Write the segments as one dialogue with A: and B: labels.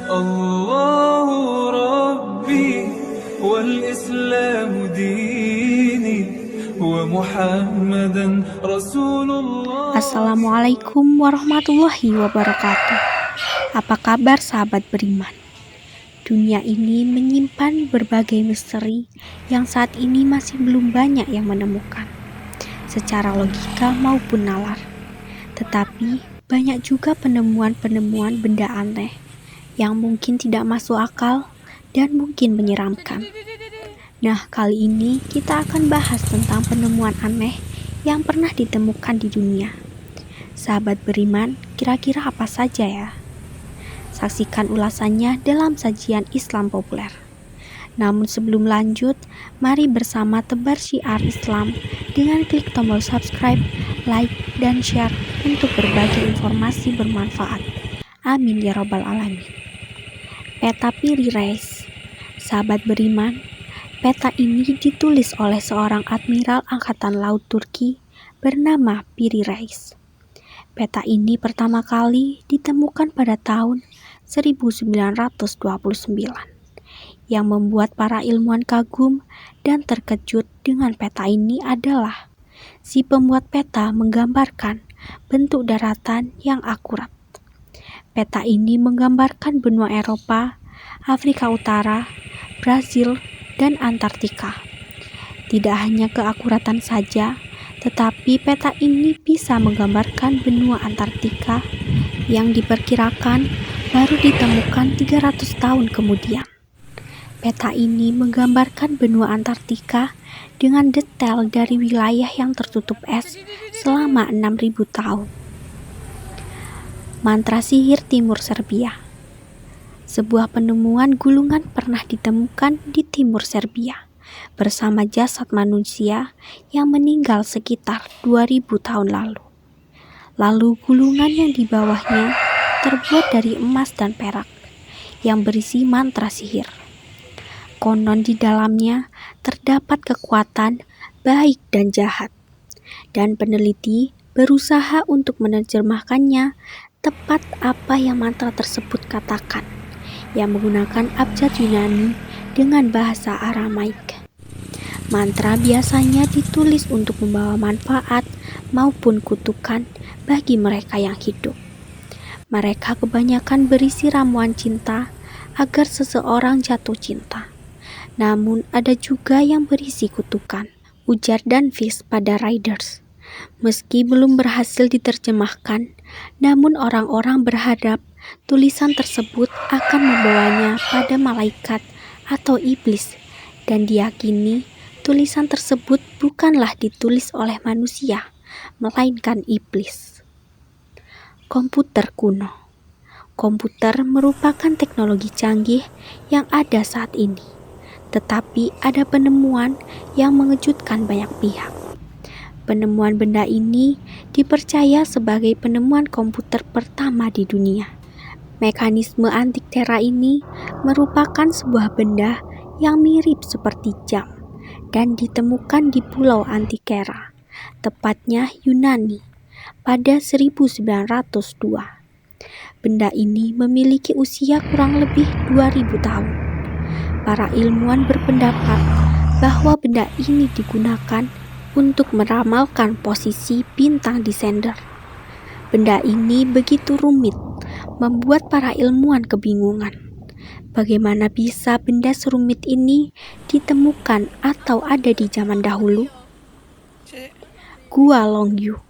A: الله ربي والإسلام ديني ومحمدا رسول الله.
B: Assalamualaikum warahmatullahi wabarakatuh. Apa kabar sahabat beriman? Dunia ini menyimpan berbagai misteri yang saat ini masih belum banyak yang menemukan, secara logika maupun nalar. Tetapi banyak juga penemuan-penemuan benda aneh yang mungkin tidak masuk akal dan mungkin menyeramkan. Nah, kali ini kita akan bahas tentang penemuan aneh yang pernah ditemukan di dunia. Sahabat beriman, kira-kira apa saja ya? Saksikan ulasannya dalam sajian Islam populer. Namun sebelum lanjut, mari bersama tebar syiar Islam dengan klik tombol subscribe, like, dan share untuk berbagi informasi bermanfaat. Amin ya rabbal alamin. Peta Piri Reis. Sahabat beriman, peta ini ditulis oleh seorang admiral angkatan laut Turki bernama Piri Reis. Peta ini pertama kali ditemukan pada tahun 1929. Yang membuat para ilmuwan kagum dan terkejut dengan peta ini adalah si pembuat peta menggambarkan bentuk daratan yang akurat. Peta ini menggambarkan benua Eropa, Afrika Utara, Brasil, dan Antartika. Tidak hanya keakuratan saja, tetapi peta ini bisa menggambarkan benua Antartika yang diperkirakan baru ditemukan 300 tahun kemudian. Peta ini menggambarkan benua Antartika dengan detail dari wilayah yang tertutup es selama 6.000 tahun. Mantra sihir Timur Serbia. Sebuah penemuan gulungan pernah ditemukan di timur Serbia bersama jasad manusia yang meninggal sekitar 2000 tahun lalu. Lalu gulungan yang di bawahnya terbuat dari emas dan perak yang berisi mantra sihir. Konon di dalamnya terdapat kekuatan baik dan jahat, dan peneliti berusaha untuk menerjemahkannya tepat apa yang mantra tersebut katakan, yang menggunakan abjad Yunani dengan bahasa Aramaik. Mantra biasanya ditulis untuk membawa manfaat maupun kutukan bagi mereka yang hidup. Mereka kebanyakan berisi ramuan cinta agar seseorang jatuh cinta. Namun ada juga yang berisi kutukan, ujar Danvis pada Readers. Meski belum berhasil diterjemahkan, namun orang-orang berharap tulisan tersebut akan membawanya pada malaikat atau iblis, dan diyakini tulisan tersebut bukanlah ditulis oleh manusia, melainkan iblis. Komputer kuno. Komputer merupakan teknologi canggih yang ada saat ini, tetapi ada penemuan yang mengejutkan banyak pihak. Penemuan benda ini dipercaya sebagai penemuan komputer pertama di dunia. Mekanisme Antikythera ini merupakan sebuah benda yang mirip seperti jam dan ditemukan di Pulau Antikythera, tepatnya Yunani, pada 1902. Benda ini memiliki usia kurang lebih 2000 tahun. Para ilmuwan berpendapat bahwa benda ini digunakan untuk meramalkan posisi bintang di sender. Benda ini begitu rumit, membuat para ilmuwan kebingungan. Bagaimana bisa benda serumit ini ditemukan atau ada di zaman dahulu? Gua Longyu.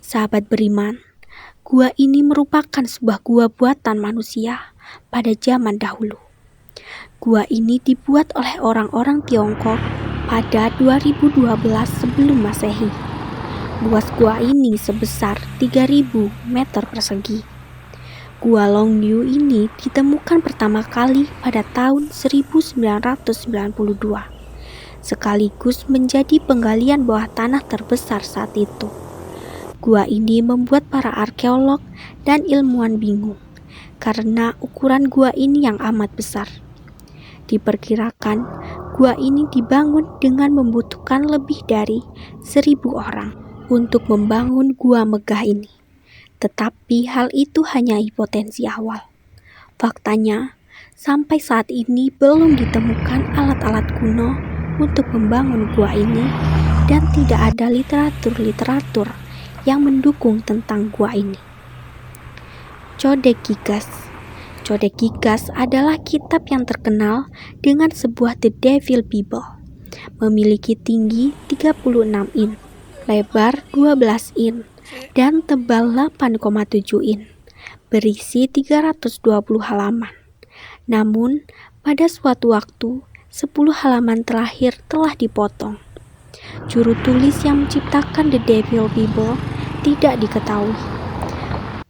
B: Sahabat beriman, gua ini merupakan sebuah gua buatan manusia pada zaman dahulu. Gua ini dibuat oleh orang-orang Tiongkok pada 2012 sebelum Masehi. Luas gua ini sebesar 3000 meter persegi. Gua Longyu ini ditemukan pertama kali pada tahun 1992, sekaligus menjadi penggalian bawah tanah terbesar saat itu. Gua ini membuat para arkeolog dan ilmuwan bingung, karena ukuran gua ini yang amat besar. Diperkirakan, gua ini dibangun dengan membutuhkan lebih dari 1000 orang untuk membangun gua megah ini. Tetapi hal itu hanya hipotensi awal. Faktanya, sampai saat ini belum ditemukan alat-alat kuno untuk membangun gua ini dan tidak ada literatur yang mendukung tentang gua ini. Codex Gigas. Codex Gigas adalah kitab yang terkenal dengan sebuah The Devil Bible. Memiliki tinggi 36 in, lebar 12 in, dan tebal 8,7 in. Berisi 320 halaman. Namun, pada suatu waktu, 10 halaman terakhir telah dipotong. Juru tulis yang menciptakan The Devil Bible tidak diketahui.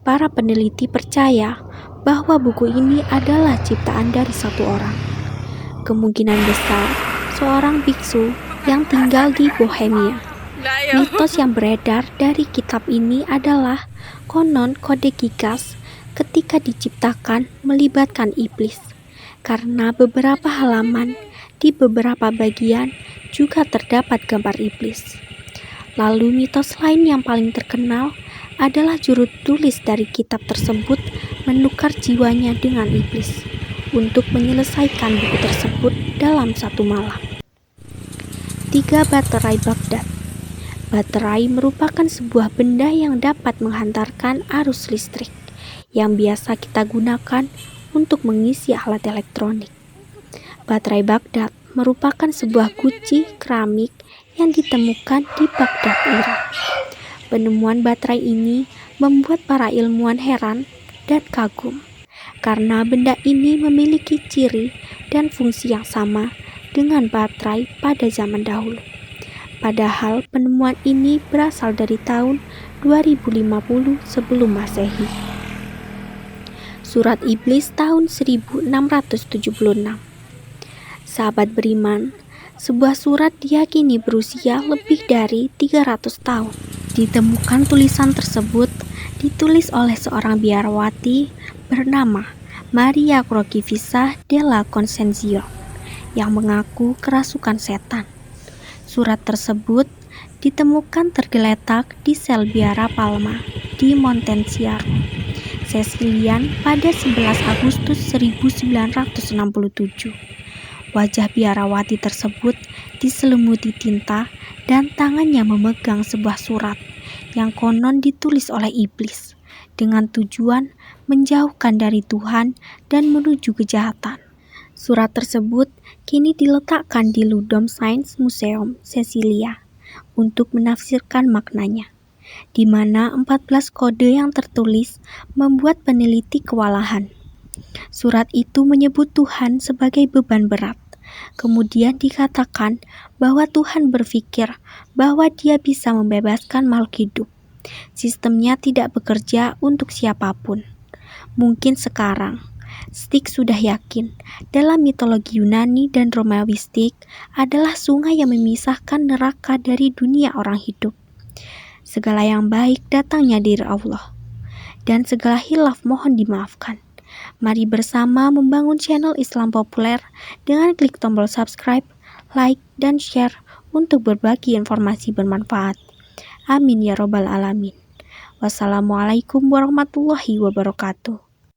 B: Para peneliti percaya bahwa buku ini adalah ciptaan dari satu orang. Kemungkinan besar seorang biksu yang tinggal di Bohemia. Mitos yang beredar dari kitab ini adalah konon Codex Gigas ketika diciptakan melibatkan iblis, karena beberapa halaman di beberapa bagian juga terdapat gambar iblis. Lalu mitos lain yang paling terkenal adalah juru tulis dari kitab tersebut menukar jiwanya dengan iblis untuk menyelesaikan buku tersebut dalam satu malam. 3 baterai Baghdad. Baterai merupakan sebuah benda yang dapat menghantarkan arus listrik yang biasa kita gunakan untuk mengisi alat elektronik. Baterai Baghdad merupakan sebuah guci keramik yang ditemukan di Baghdad, Irak. Penemuan baterai ini membuat para ilmuwan heran dan kagum karena benda ini memiliki ciri dan fungsi yang sama dengan baterai pada zaman dahulu. Padahal penemuan ini berasal dari tahun 2050 sebelum Masehi. Surat Iblis tahun 1676. Sahabat beriman, sebuah surat diyakini berusia lebih dari 300 tahun. Ditemukan tulisan tersebut ditulis oleh seorang biarawati bernama Maria Crocifissa della Concezione yang mengaku kerasukan setan. Surat tersebut ditemukan tergeletak di sel biara Palma di Montensiaro, Sicilian pada 11 Agustus 1967. Wajah biarawati tersebut diselimuti tinta dan tangannya memegang sebuah surat yang konon ditulis oleh iblis dengan tujuan menjauhkan dari Tuhan dan menuju kejahatan. Surat tersebut kini diletakkan di Ludum Science Museum, Sicilia, untuk menafsirkan maknanya, di mana 14 kode yang tertulis membuat peneliti kewalahan. Surat itu menyebut Tuhan sebagai beban berat. Kemudian dikatakan bahwa Tuhan berpikir bahwa Dia bisa membebaskan makhluk hidup. Sistemnya tidak bekerja untuk siapapun. Mungkin sekarang Styx sudah yakin dalam mitologi Yunani dan Romawi Styx adalah sungai yang memisahkan neraka dari dunia orang hidup. Segala yang baik datangnya dari Allah, dan segala hilaf mohon dimaafkan. Mari bersama membangun channel Islam Populer dengan klik tombol subscribe, like, dan share untuk berbagi informasi bermanfaat. Amin ya robbal alamin. Wassalamualaikum warahmatullahi wabarakatuh.